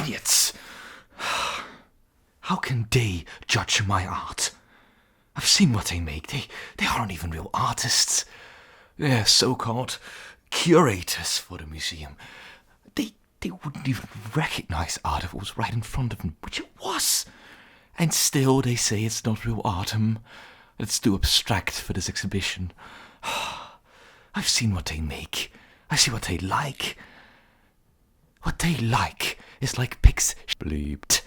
idiots! How can they judge my art? I've seen what they make. They aren't even real artists. They're so-called curators for the museum. They wouldn't even recognize art if it was right in front of them, which it was. And still they say it's not real art. It's too abstract for this exhibition. I've seen what they make. I see what they like. What they like is like pigs bleeped.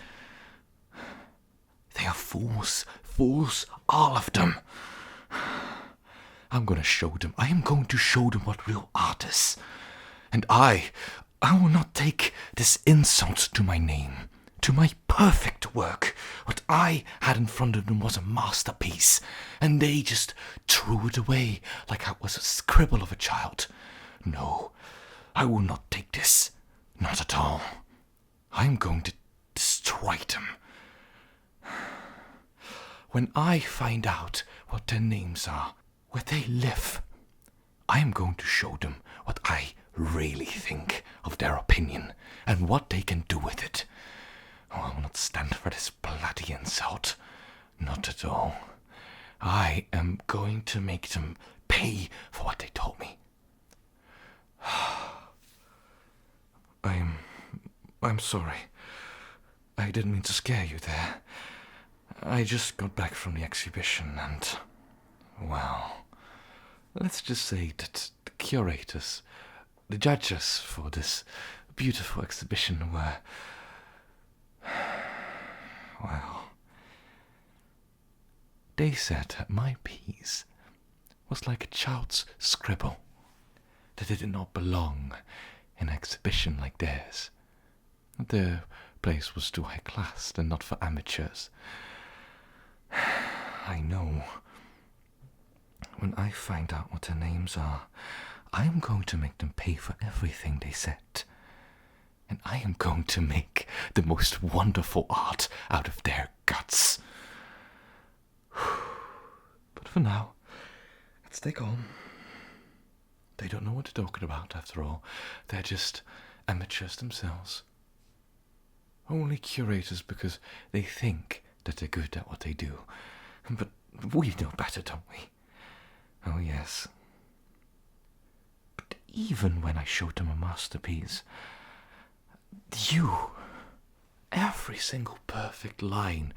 They are fools. Fools, all of them. I'm gonna show them. I am going to show them what real art is. And I will not take this insult to my name, to my perfect work. What I had in front of them was a masterpiece, and they just threw it away like I was a scribble of a child. No, I will not take this. Not at all. I'm going to destroy them. When I find out what their names are, where they live, I am going to show them what I really think of their opinion and what they can do with it. Oh, I will not stand for this bloody insult. Not at all. I am going to make them pay for what they told me. I'm sorry. I didn't mean to scare you there. I just got back from the exhibition and, well, let's just say that the curators, the judges for this beautiful exhibition were, well, they said that my piece was like a child's scribble, that it did not belong in an exhibition like theirs. The place was too high class and not for amateurs. I know. When I find out what their names are, I am going to make them pay for everything they said. And I am going to make the most wonderful art out of their guts. But for now, let's take on. They don't know what they're talking about, after all. They're just amateurs themselves. Only curators because they think that they're good at what they do. But we know better, don't we? Oh, yes. But even when I showed them a masterpiece, every single perfect line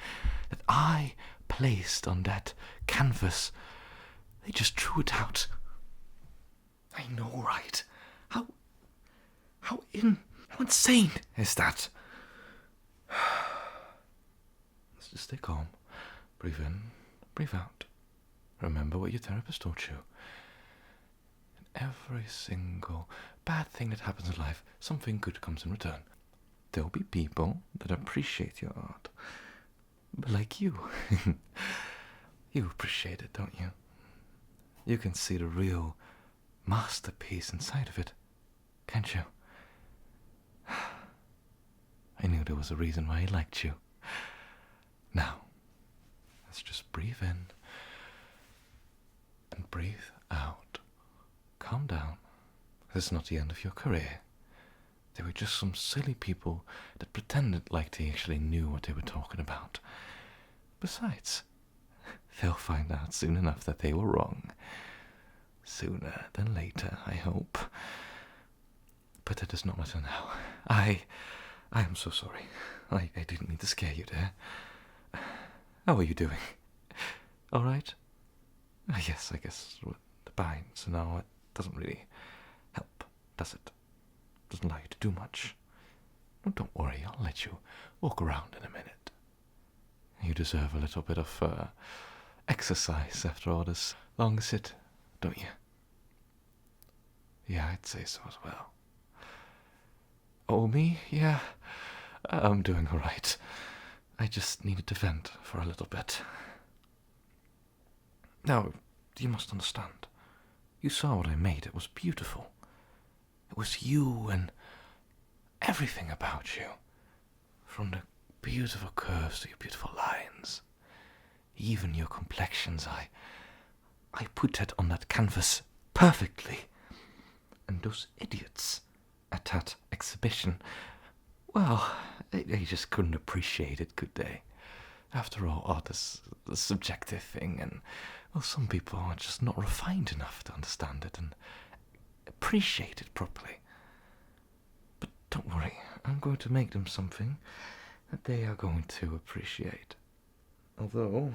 that I placed on that canvas, they just threw it out. I know, right? How insane is that? Let's just stay calm. Breathe in, breathe out. Remember what your therapist taught you. In every single bad thing that happens in life, something good comes in return. There'll be people that appreciate your art. But like you. You appreciate it, don't you? You can see the real masterpiece inside of it, can't you? I knew there was a reason why he liked you. Now, let's just breathe in and breathe out. Calm down. This is not the end of your career. They were just some silly people that pretended like they actually knew what they were talking about. Besides, they'll find out soon enough that they were wrong. Sooner than later, I hope. But it does not matter now. I am so sorry. I didn't mean to scare you there. How are you doing? All right? Yes, I guess with the pain, so now it doesn't really help, does it? Doesn't allow you to do much. Oh, don't worry, I'll let you walk around in a minute. You deserve a little bit of exercise after all this long sit, don't you? Yeah, I'd say so as well. Oh, me? Yeah, I'm doing all right. I just needed to vent for a little bit. Now, you must understand. You saw what I made. It was beautiful. It was you and everything about you. From the beautiful curves to your beautiful lines. Even your complexions, I put that on that canvas perfectly. And those idiots at that exhibition, Well, they just couldn't appreciate it, could they? After all, art is a subjective thing, and, well, some people are just not refined enough to understand it and appreciate it properly. But don't worry, I'm going to make them something that they are going to appreciate. Although,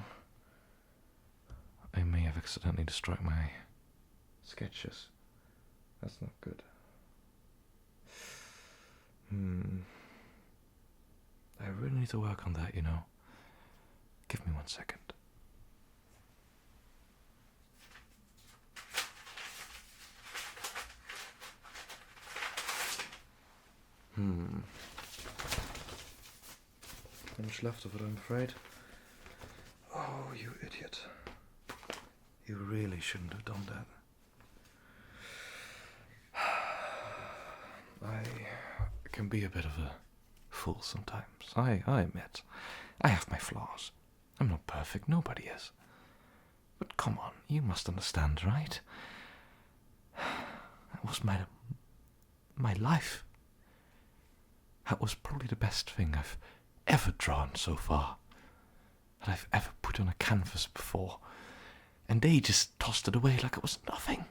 I may have accidentally destroyed my sketches. That's not good. I really need to work on that, you know. Give me 1 second. Not much left of it, I'm afraid. Oh, you idiot. You really shouldn't have done that. I can be a bit of a fool sometimes. I admit. I have my flaws. I'm not perfect, nobody is. But come on, you must understand, right? That was my life. That was probably the best thing I've ever drawn so far. That I've ever put on a canvas before. And they just tossed it away like it was nothing.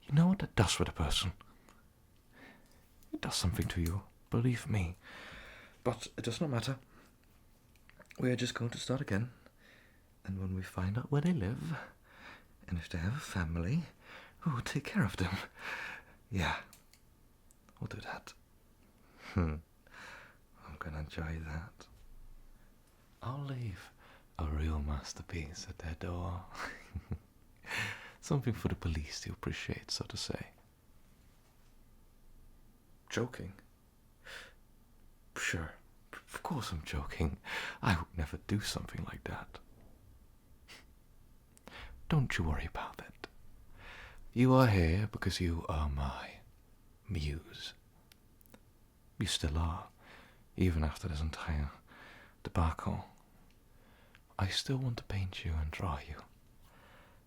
You know what that does with a person? It does something to you, believe me. But it does not matter. We are just going to start again. And when we find out where they live, and if they have a family, we will take care of them. Yeah, we'll do that. I'm gonna enjoy that. I'll leave a real masterpiece at their door. Something for the police to appreciate, so to say. Joking? Sure, of course I'm joking. I would never do something like that. Don't you worry about it. You are here because you are my muse. You still are, even after this entire debacle. I still want to paint you and draw you.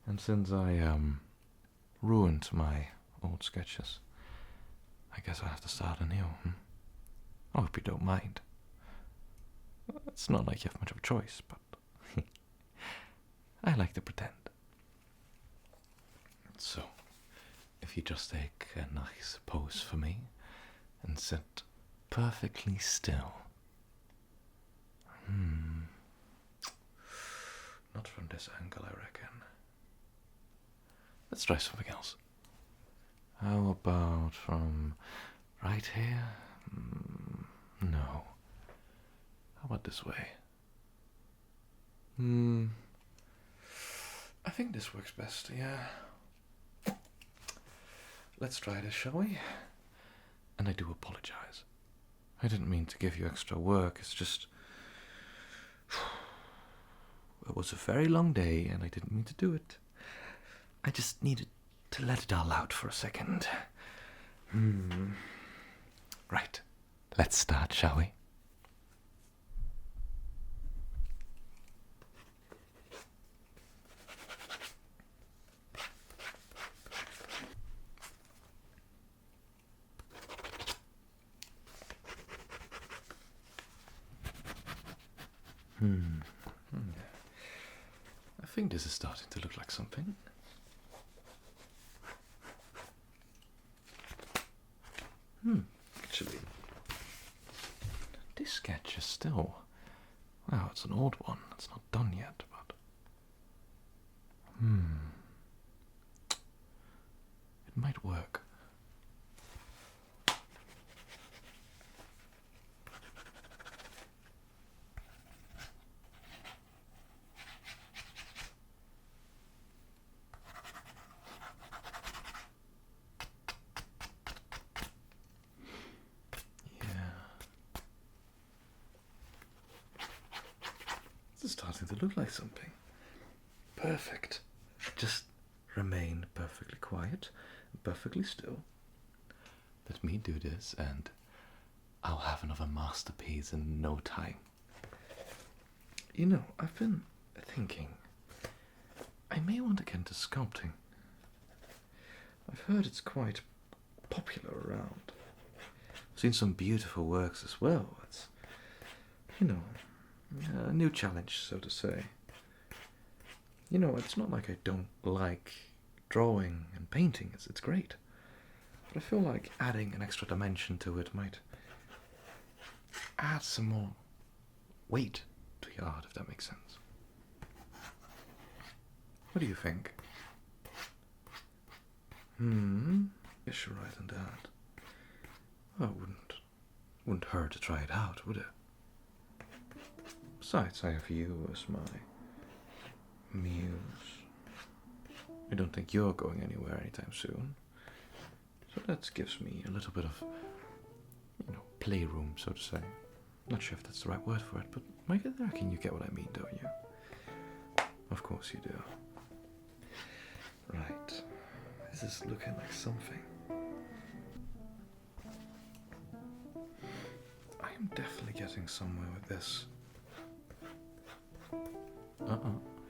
And since I ruined my old sketches, I guess I have to start anew. I hope you don't mind. It's not like you have much of a choice, but I like to pretend. So, if you just take a nice pose for me and sit perfectly still. Not from this angle, I reckon. Let's try something else. How about from right here? No. How about this way? I think this works best, yeah. Let's try this, shall we? And I do apologize. I didn't mean to give you extra work, it's just... It was a very long day, and I didn't mean to do it. I just needed to let it all out for a second. Right, let's start, shall we? I think this is starting to look like something. Actually, this sketch is still... Wow, it's an old one. It's not done yet, but... It might work. It's starting to look like something. Perfect. Just remain perfectly quiet, perfectly still. Let me do this and I'll have another masterpiece in no time. You know, I've been thinking I may want to get into sculpting. I've heard it's quite popular around. seen some beautiful works as well. It's, you know, a new challenge, so to say. You know, it's not like I don't like drawing and painting. It's great. But I feel like adding an extra dimension to it might add some more weight to your art, if that makes sense. What do you think? Yes, you're right on that. Well, it wouldn't hurt to try it out, would it? Besides, I have you as my muse. I don't think you're going anywhere anytime soon. So that gives me a little bit of, playroom, so to say. Not sure if that's the right word for it, but I reckon you get what I mean, don't you? Of course you do. Right. This is looking like something. I am definitely getting somewhere with this.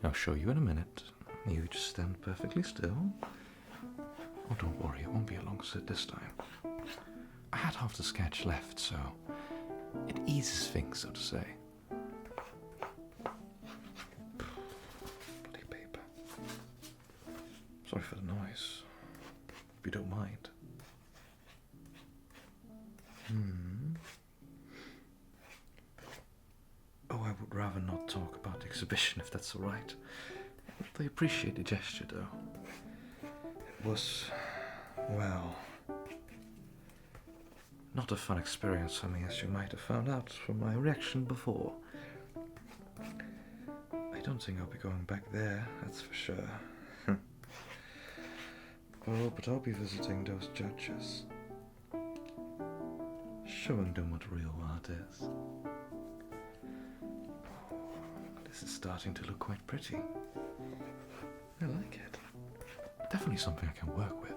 I'll show you in a minute. You just stand perfectly still. Oh, don't worry, it won't be a long sit this time. I had half the sketch left, so it eases things, so to say. Bloody paper. Sorry for the noise, if you don't mind. Oh, I would rather not talk about the exhibition, if that's alright. I appreciate the gesture, though. It was, well, not a fun experience for me, as you might have found out from my reaction before. I don't think I'll be going back there, that's for sure. Oh, but I'll be visiting those judges, showing them what real art is. This is starting to look quite pretty. I like it. Definitely something I can work with.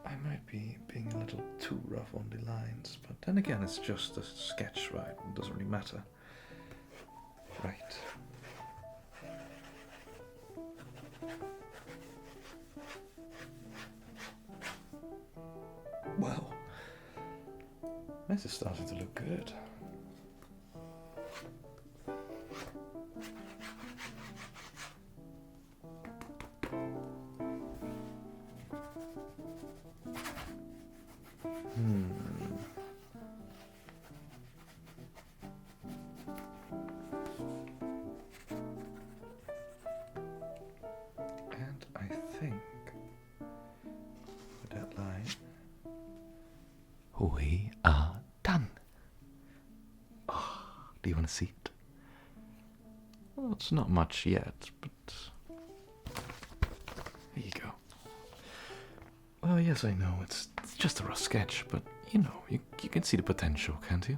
I might be being a little too rough on the lines, but then again, it's just a sketch, right? It doesn't really matter. Right. Well, this is starting to look good. And I think with that line, we are done. Oh, do you want to see it? Well, it's not much yet, but there you go. Well, yes, I know, it's just a rough sketch, but, you can see the potential, can't you?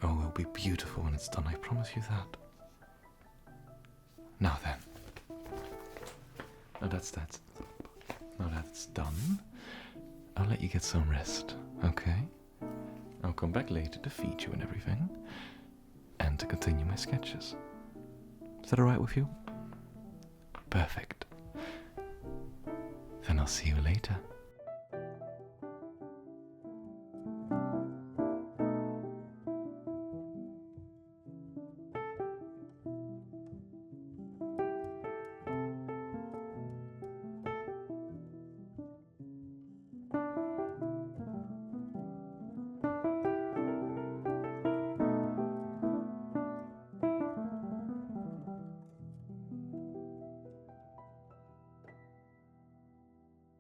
Oh, it'll be beautiful when it's done, I promise you that. Now then. Now that's done. I'll let you get some rest, okay? I'll come back later to feed you and everything, and to continue my sketches. Is that alright with you? Perfect. Then I'll see you later.